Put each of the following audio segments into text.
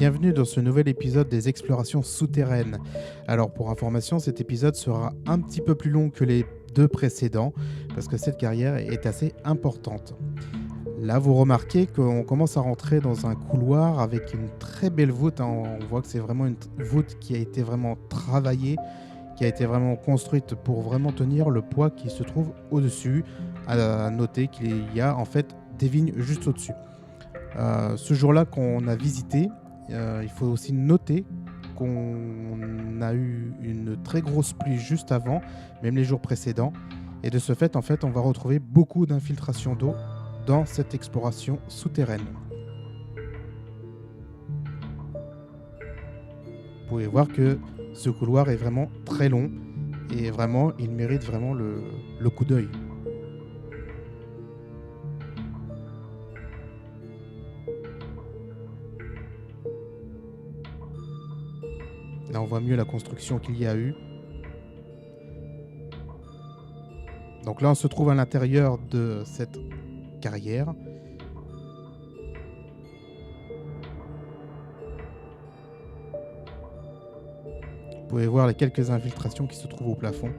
bienvenue dans ce nouvel épisode des explorations souterraines. Alors pour information, cet épisode sera un petit peu plus long que les deux précédents parce que cette carrière est assez importante. Là, vous remarquez qu'on commence à rentrer dans un couloir avec une très belle voûte, hein. On voit que c'est vraiment une voûte qui a été vraiment travaillée, qui a été vraiment construite pour vraiment tenir le poids qui se trouve au-dessus. À noter qu'il y a en fait des vignes juste au-dessus. Ce jour-là qu'on a visité, il faut aussi noter qu'on a eu une très grosse pluie juste avant, même les jours précédents. Et de ce fait, en fait, on va retrouver beaucoup d'infiltration d'eau dans cette exploration souterraine. Vous pouvez voir que ce couloir est vraiment très long et vraiment, il mérite vraiment le coup d'œil. Là, on voit mieux la construction qu'il y a eu. Donc là, on se trouve à l'intérieur de cette carrière. Vous pouvez voir les quelques infiltrations qui se trouvent au plafond.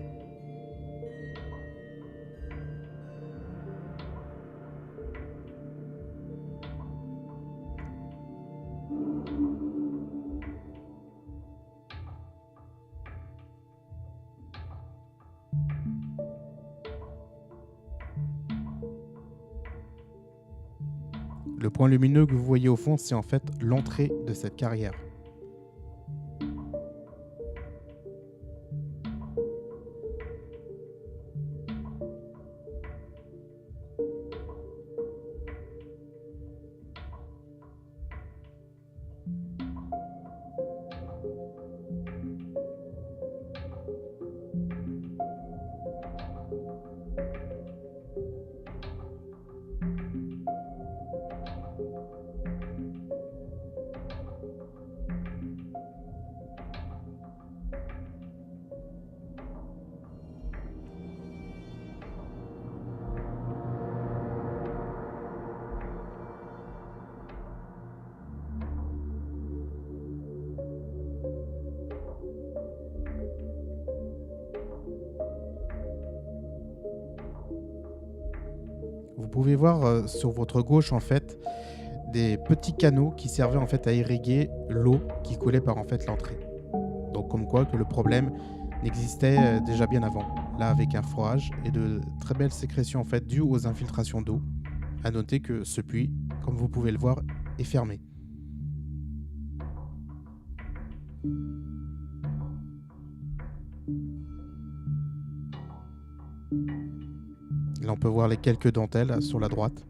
Le point lumineux que vous voyez au fond, c'est en fait l'entrée de cette carrière. Vous pouvez voir sur votre gauche en fait des petits canaux qui servaient en fait à irriguer l'eau qui coulait par en fait l'entrée. Donc comme quoi que le problème n'existait déjà bien avant. Là avec un forage et de très belles sécrétions en fait dues aux infiltrations d'eau. À noter que ce puits, comme vous pouvez le voir, est fermé. Là on peut voir les quelques dentelles sur la droite.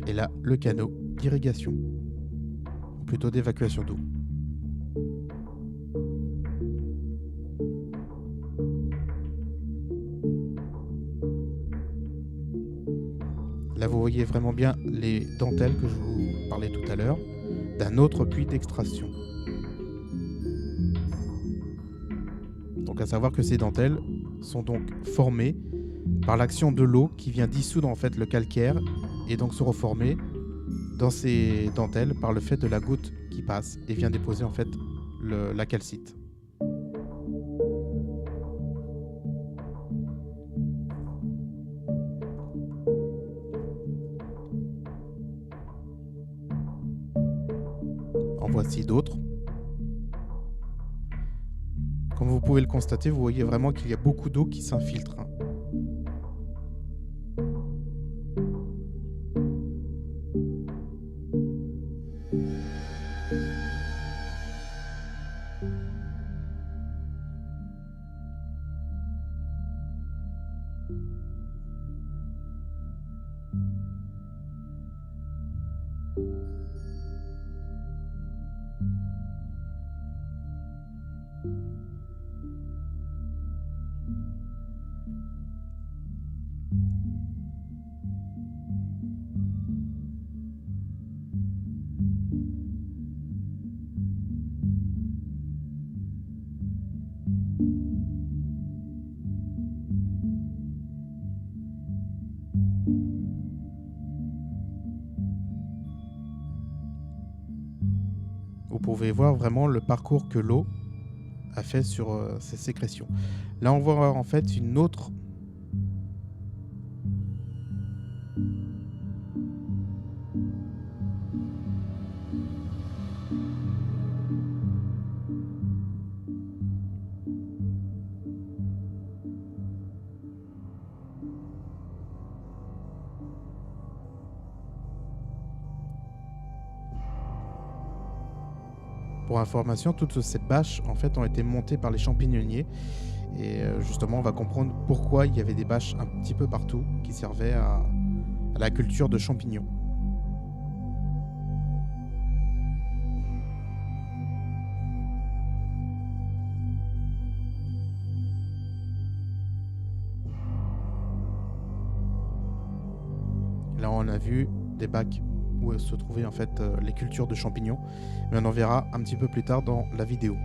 Et là le canot d'irrigation, ou plutôt d'évacuation d'eau. Là, vous voyez vraiment bien les dentelles que je vous parlais tout à l'heure, d'un autre puits d'extraction. Donc, à savoir que ces dentelles sont donc formées par l'action de l'eau qui vient dissoudre en fait le calcaire et donc se reformer dans ces dentelles par le fait de la goutte qui passe et vient déposer en fait la calcite. En voici d'autres. Comme vous pouvez le constater, vous voyez vraiment qu'il y a beaucoup d'eau qui s'infiltre, hein. pouvait voir vraiment le parcours que l'eau a fait sur ses sécrétions. Là, on voit en fait une autre. Pour information, toutes ces bâches en fait ont été montées par les champignonniers et justement on va comprendre pourquoi il y avait des bâches un petit peu partout qui servaient à la culture de champignons. Là on a vu des bacs où se trouvaient en fait les cultures de champignons, mais on en verra un petit peu plus tard dans la vidéo.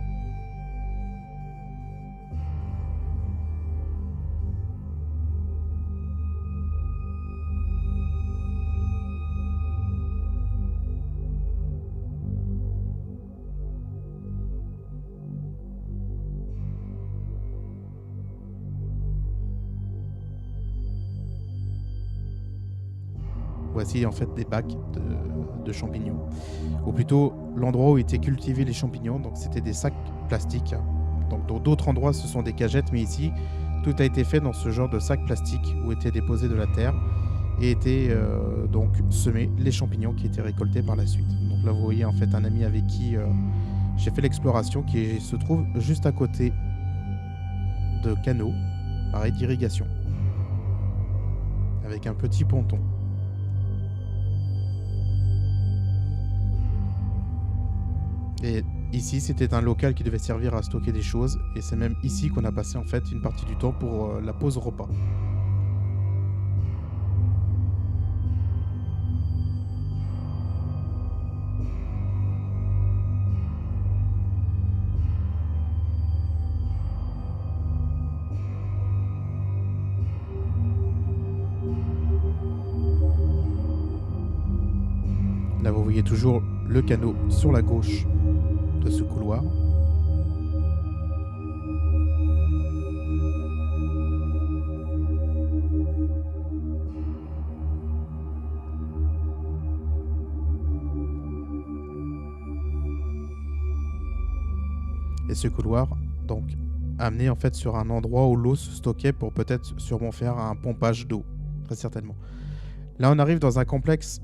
Voici en fait des bacs de champignons, ou plutôt l'endroit où étaient cultivés les champignons, donc c'était des sacs plastiques. Donc dans d'autres endroits ce sont des cagettes, mais ici tout a été fait dans ce genre de sacs plastiques où étaient déposés de la terre et étaient donc semés les champignons qui étaient récoltés par la suite. Donc là vous voyez en fait un ami avec qui j'ai fait l'exploration qui se trouve juste à côté de canaux, pareil d'irrigation, avec un petit ponton. Et ici, c'était un local qui devait servir à stocker des choses. Et c'est même ici qu'on a passé en fait une partie du temps pour la pause repas. Là, vous voyez toujours le canot sur la gauche de ce couloir. Et ce couloir, donc, amené en fait sur un endroit où l'eau se stockait pour peut-être sûrement faire un pompage d'eau, très certainement. Là, on arrive dans un complexe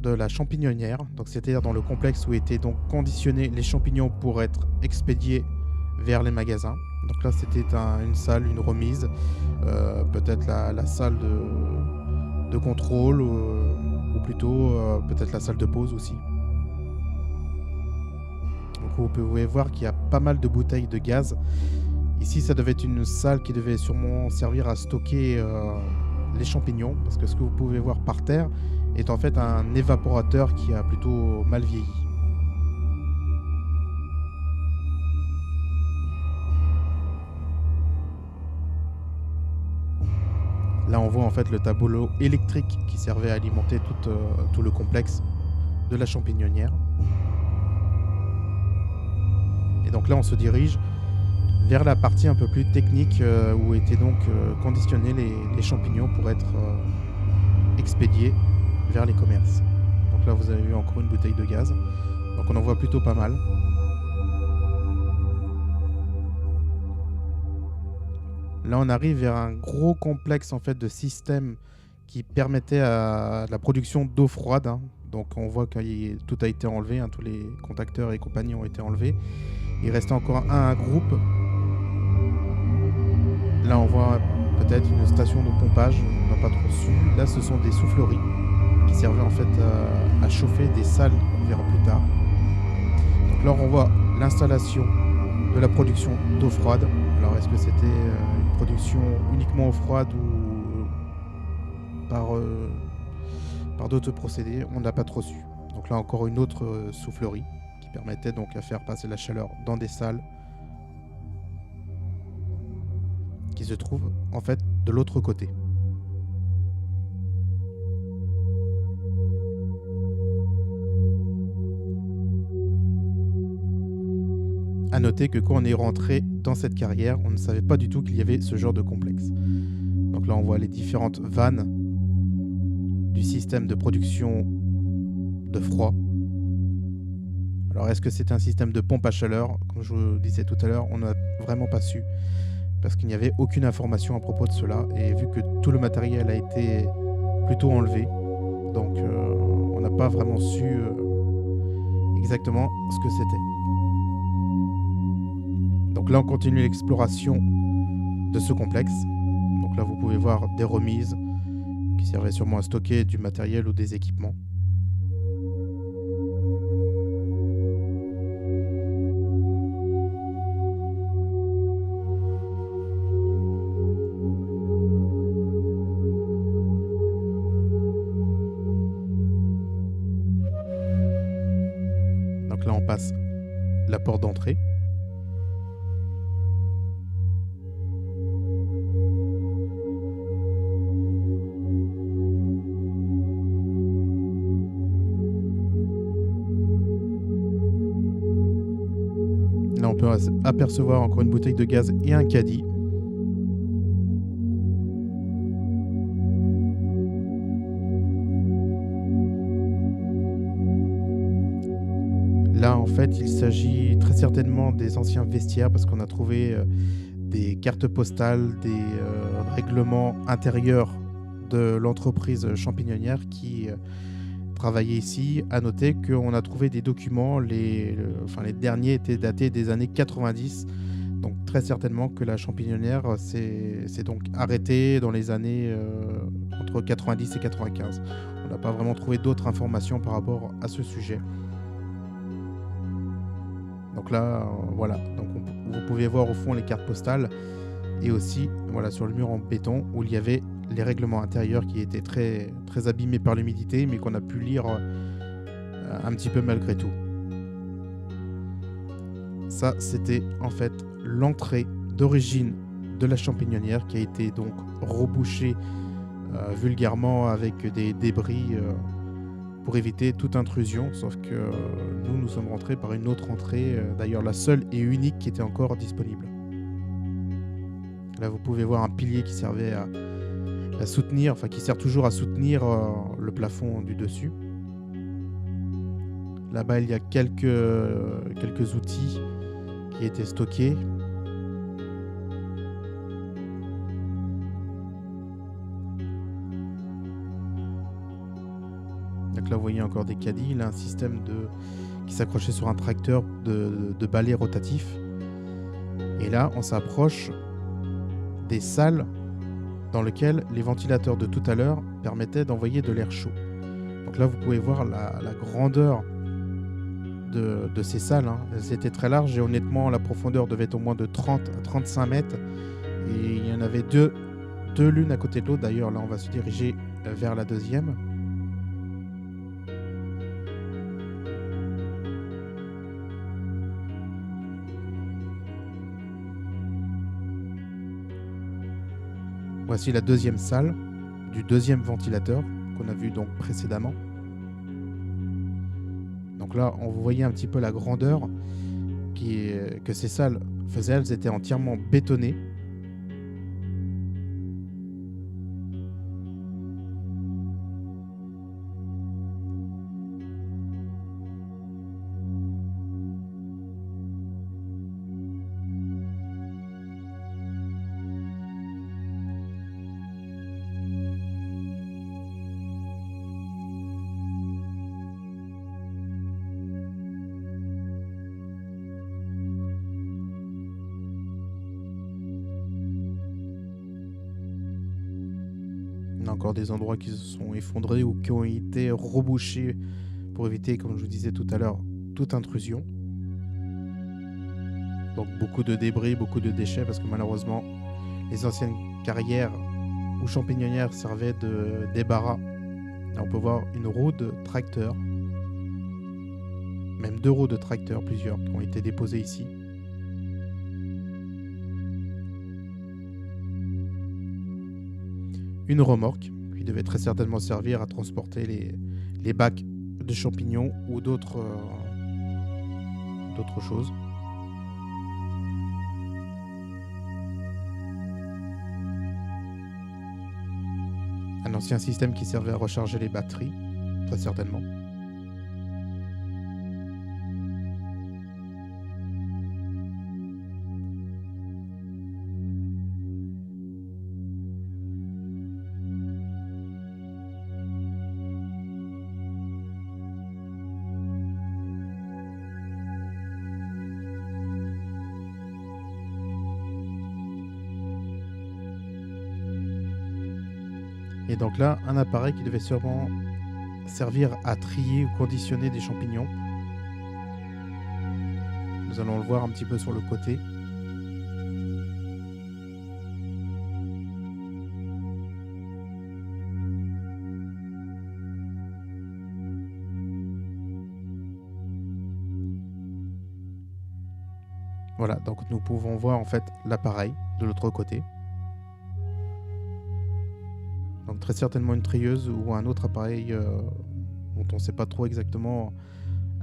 de la champignonnière, donc c'est-à-dire dans le complexe où étaient donc conditionnés les champignons pour être expédiés vers les magasins. Donc là, c'était une salle, une remise, peut-être la salle de contrôle, ou plutôt peut-être la salle de pause aussi. Donc vous pouvez voir qu'il y a pas mal de bouteilles de gaz. Ici, ça devait être une salle qui devait sûrement servir à stocker les champignons, parce que ce que vous pouvez voir par terre est en fait un évaporateur qui a plutôt mal vieilli. Là, on voit en fait le tableau électrique qui servait à alimenter tout le complexe de la champignonnière. Et donc là, on se dirige vers la partie un peu plus technique où étaient donc conditionnés les champignons pour être expédiés vers les commerces. Donc là, vous avez eu encore une bouteille de gaz. Donc on en voit plutôt pas mal. Là, on arrive vers un gros complexe en fait de systèmes qui permettait à la production d'eau froide. Donc on voit que tout a été enlevé, tous les contacteurs et compagnie ont été enlevés. Il restait encore un groupe. Là, on voit peut-être une station de pompage, on n'a pas trop su. Là, ce sont des souffleries qui servaient en fait à chauffer des salles qu'on verra plus tard. Donc là, on voit l'installation de la production d'eau froide. Alors, est-ce que c'était une production uniquement eau froide ou par d'autres procédés? On n'a pas trop su. Donc là, encore une autre soufflerie qui permettait donc à faire passer la chaleur dans des salles qui se trouvent en fait de l'autre côté. À noter que quand on est rentré dans cette carrière, on ne savait pas du tout qu'il y avait ce genre de complexe. Donc là, on voit les différentes vannes du système de production de froid. Alors, est-ce que c'est un système de pompe à chaleur? Comme je vous disais tout à l'heure, on n'a vraiment pas su, parce qu'il n'y avait aucune information à propos de cela. Et vu que tout le matériel a été plutôt enlevé, donc on n'a pas vraiment su exactement ce que c'était. Donc là, on continue l'exploration de ce complexe. Donc là, vous pouvez voir des remises qui servaient sûrement à stocker du matériel ou des équipements. Donc là, on passe la porte d'entrée. Là, on peut apercevoir encore une bouteille de gaz et un caddie. Là, en fait, il s'agit très certainement des anciens vestiaires parce qu'on a trouvé des cartes postales, des règlements intérieurs de l'entreprise champignonnière qui travaillait ici. À noter qu'on a trouvé des documents, les derniers étaient datés des années 90, donc très certainement que la champignonnière s'est donc arrêtée dans les années entre 90 et 95. On n'a pas vraiment trouvé d'autres informations par rapport à ce sujet. Donc là, voilà, donc vous pouvez voir au fond les cartes postales et aussi voilà, sur le mur en béton où il y avait les règlements intérieurs qui étaient très, très abîmés par l'humidité mais qu'on a pu lire un petit peu malgré tout. Ça, c'était en fait l'entrée d'origine de la champignonnière qui a été donc rebouchée vulgairement avec des débris pour éviter toute intrusion, sauf que nous sommes rentrés par une autre entrée, d'ailleurs la seule et unique qui était encore disponible. Là, vous pouvez voir un pilier qui servait à soutenir, enfin qui sert toujours à soutenir le plafond du dessus. Là-bas, il y a quelques outils qui étaient stockés. Donc là, vous voyez encore des caddies. Il a un système qui s'accrochait sur un tracteur de balai rotatif. Et là, on s'approche des salles dans lesquelles les ventilateurs de tout à l'heure permettaient d'envoyer de l'air chaud. Donc là, vous pouvez voir la grandeur de ces salles. Elles étaient très larges et honnêtement, la profondeur devait être au moins de 30 à 35 mètres. Et il y en avait deux l'une à côté de l'autre. D'ailleurs, là, on va se diriger vers la deuxième. Voici la deuxième salle du deuxième ventilateur qu'on a vu donc précédemment. Donc là, on voyait un petit peu la grandeur que ces salles faisaient. Elles étaient entièrement bétonnées. On a encore des endroits qui se sont effondrés ou qui ont été rebouchés pour éviter, comme je vous disais tout à l'heure, toute intrusion. Donc beaucoup de débris, beaucoup de déchets parce que malheureusement, les anciennes carrières ou champignonnières servaient de débarras. Là, on peut voir une roue de tracteur, même 2 roues de tracteur, plusieurs, qui ont été déposées ici. Une remorque qui devait très certainement servir à transporter les bacs de champignons ou d'autres choses. Un ancien système qui servait à recharger les batteries, très certainement. Et donc là, un appareil qui devait sûrement servir à trier ou conditionner des champignons. Nous allons le voir un petit peu sur le côté. Voilà, donc nous pouvons voir en fait l'appareil de l'autre côté. Donc très certainement une trieuse ou un autre appareil dont on ne sait pas trop exactement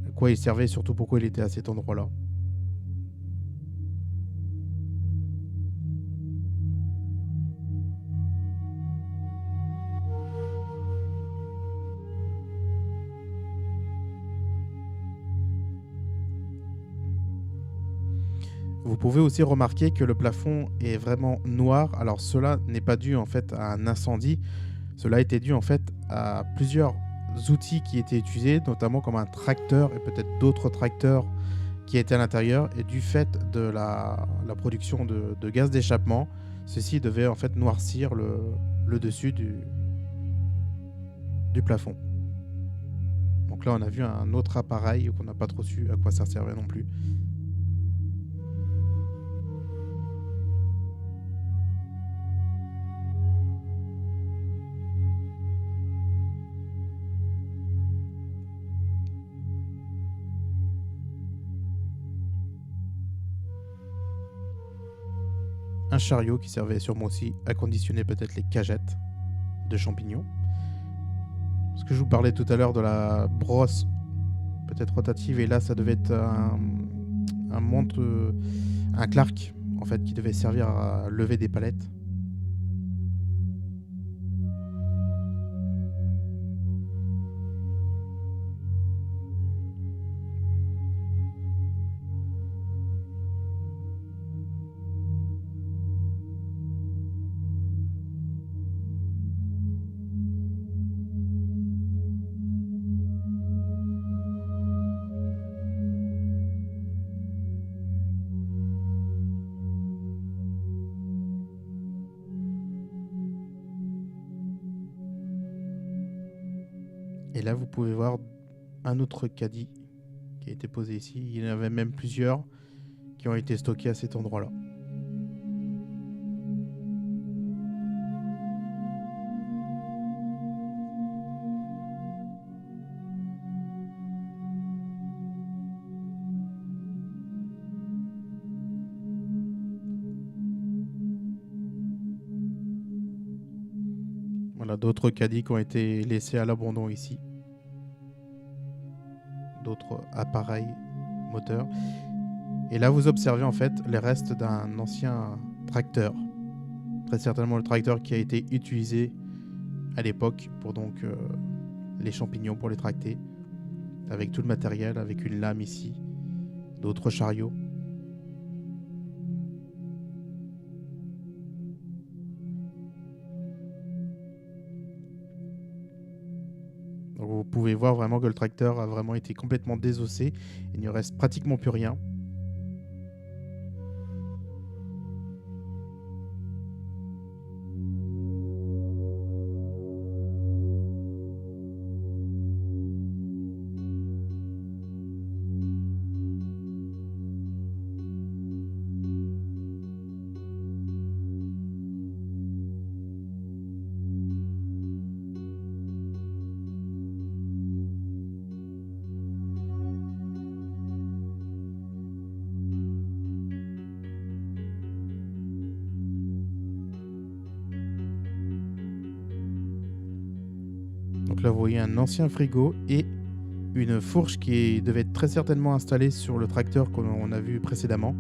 à quoi il servait et surtout pourquoi il était à cet endroit-là. Vous pouvez aussi remarquer que le plafond est vraiment noir. Alors cela n'est pas dû en fait à un incendie. Cela a été dû en fait à plusieurs outils qui étaient utilisés, notamment comme un tracteur et peut-être d'autres tracteurs qui étaient à l'intérieur. Et du fait de la production de gaz d'échappement, ceci devait en fait noircir le dessus du plafond. Donc là on a vu un autre appareil qu'on n'a pas trop su à quoi ça servait non plus. Un chariot qui servait sûrement aussi à conditionner peut-être les cagettes de champignons. Ce que je vous parlais tout à l'heure de la brosse peut-être rotative, et là ça devait être un montre, un Clark en fait qui devait servir à lever des palettes. Et là vous pouvez voir un autre caddie qui a été posé ici. Il y en avait même plusieurs qui ont été stockés à cet endroit-là. Voilà, d'autres caddies qui ont été laissés à l'abandon ici. D'autres appareils moteurs. Et là, vous observez en fait les restes d'un ancien tracteur. Très certainement le tracteur qui a été utilisé à l'époque pour donc les champignons, pour les tracter. Avec tout le matériel, avec une lame ici. D'autres chariots. Donc vous pouvez voir vraiment que le tracteur a vraiment été complètement désossé. Il ne reste pratiquement plus rien. Donc là, vous voyez un ancien frigo et une fourche qui devait être très certainement installée sur le tracteur qu'on a vu précédemment.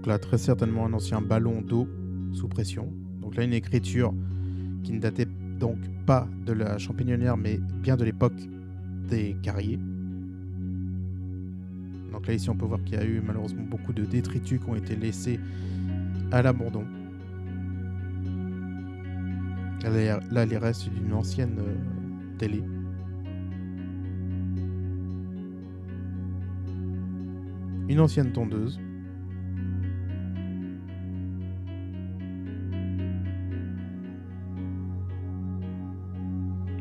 Donc là, très certainement un ancien ballon d'eau sous pression. Donc là, une écriture qui ne datait donc pas de la champignonnière, mais bien de l'époque des carriers. Donc là, ici, on peut voir qu'il y a eu malheureusement beaucoup de détritus qui ont été laissés à l'abandon. Là, les restes d'une ancienne télé. Une ancienne tondeuse.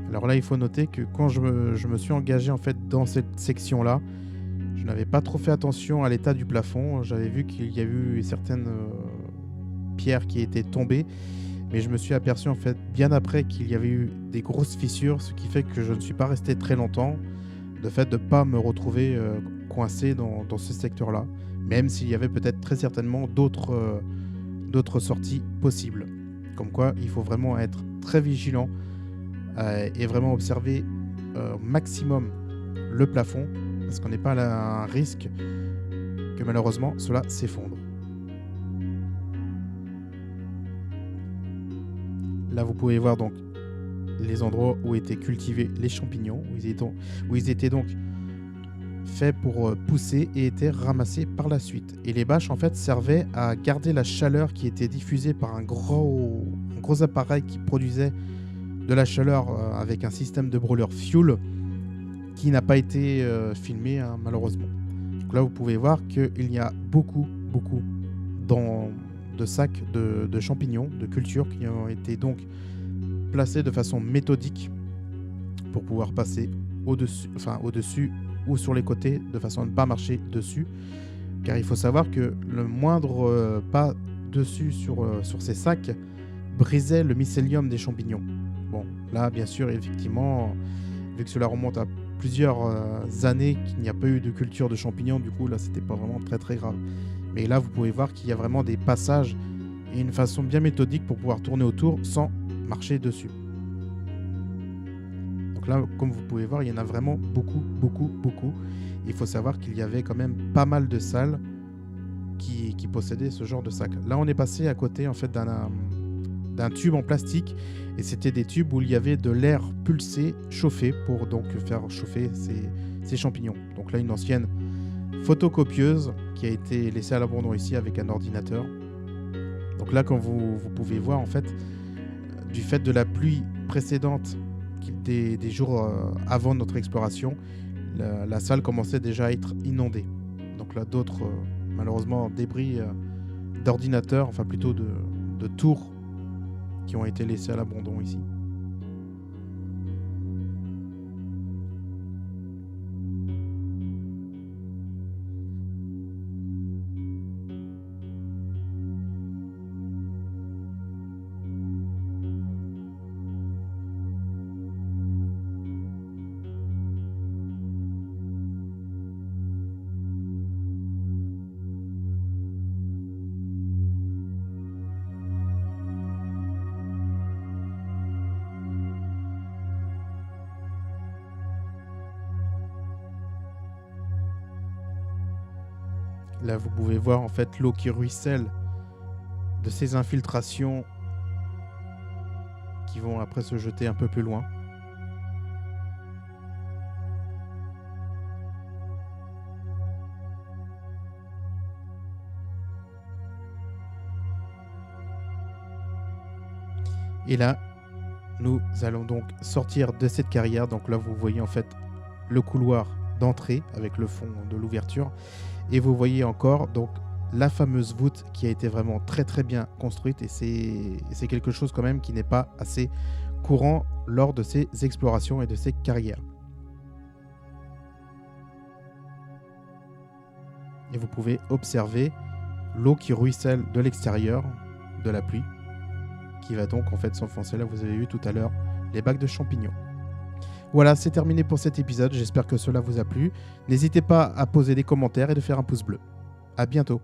Alors là, il faut noter que quand je me suis engagé en fait dans cette section-là, je n'avais pas trop fait attention à l'état du plafond. J'avais vu qu'il y a eu certaines pierres qui étaient tombées, mais je me suis aperçu en fait bien après qu'il y avait eu des grosses fissures, ce qui fait que je ne suis pas resté très longtemps, de fait de ne pas me retrouver coincé dans ce secteur-là, même s'il y avait peut-être très certainement d'autres sorties possibles. Comme quoi, il faut vraiment être très vigilant et vraiment observer au maximum le plafond, parce qu'on n'est pas à un risque que malheureusement cela s'effondre. Là, vous pouvez voir donc les endroits où étaient cultivés les champignons, où ils étaient donc faits pour pousser et étaient ramassés par la suite. Et les bâches en fait servaient à garder la chaleur qui était diffusée par un gros appareil qui produisait de la chaleur avec un système de brûleur fuel qui n'a pas été filmé malheureusement. Donc là, vous pouvez voir qu'il y a beaucoup de sacs de champignons, de cultures qui ont été donc placés de façon méthodique pour pouvoir passer au-dessus ou sur les côtés de façon à ne pas marcher dessus. Car il faut savoir que le moindre pas dessus sur ces sacs brisait le mycélium des champignons. Bon, là, bien sûr, effectivement, vu que cela remonte à plusieurs années qu'il n'y a pas eu de culture de champignons, du coup, là, c'était pas vraiment très grave. Mais là, vous pouvez voir qu'il y a vraiment des passages et une façon bien méthodique pour pouvoir tourner autour sans marcher dessus. Donc là, comme vous pouvez voir, il y en a vraiment beaucoup. Il faut savoir qu'il y avait quand même pas mal de salles qui possédaient ce genre de sac. Là, on est passé à côté en fait d'un tube en plastique, et c'était des tubes où il y avait de l'air pulsé, chauffé, pour donc faire chauffer ces champignons. Donc là, une ancienne photocopieuse qui a été laissée à l'abandon ici avec un ordinateur. Donc là, comme vous pouvez voir, en fait, du fait de la pluie précédente des jours avant notre exploration, la salle commençait déjà à être inondée. Donc là, d'autres, malheureusement, débris d'ordinateurs, enfin plutôt de tours qui ont été laissés à l'abandon ici. Là, vous pouvez voir en fait l'eau qui ruisselle de ces infiltrations qui vont après se jeter un peu plus loin. Et là, nous allons donc sortir de cette carrière. Donc là, vous voyez en fait le couloir d'entrée avec le fond de l'ouverture. Et vous voyez encore donc la fameuse voûte qui a été vraiment très bien construite. Et c'est quelque chose quand même qui n'est pas assez courant lors de ces explorations et de ces carrières. Et vous pouvez observer l'eau qui ruisselle de l'extérieur de la pluie, qui va donc en fait s'enfoncer. Là, vous avez vu tout à l'heure les bacs de champignons. Voilà, c'est terminé pour cet épisode. J'espère que cela vous a plu. N'hésitez pas à poser des commentaires et de faire un pouce bleu. À bientôt.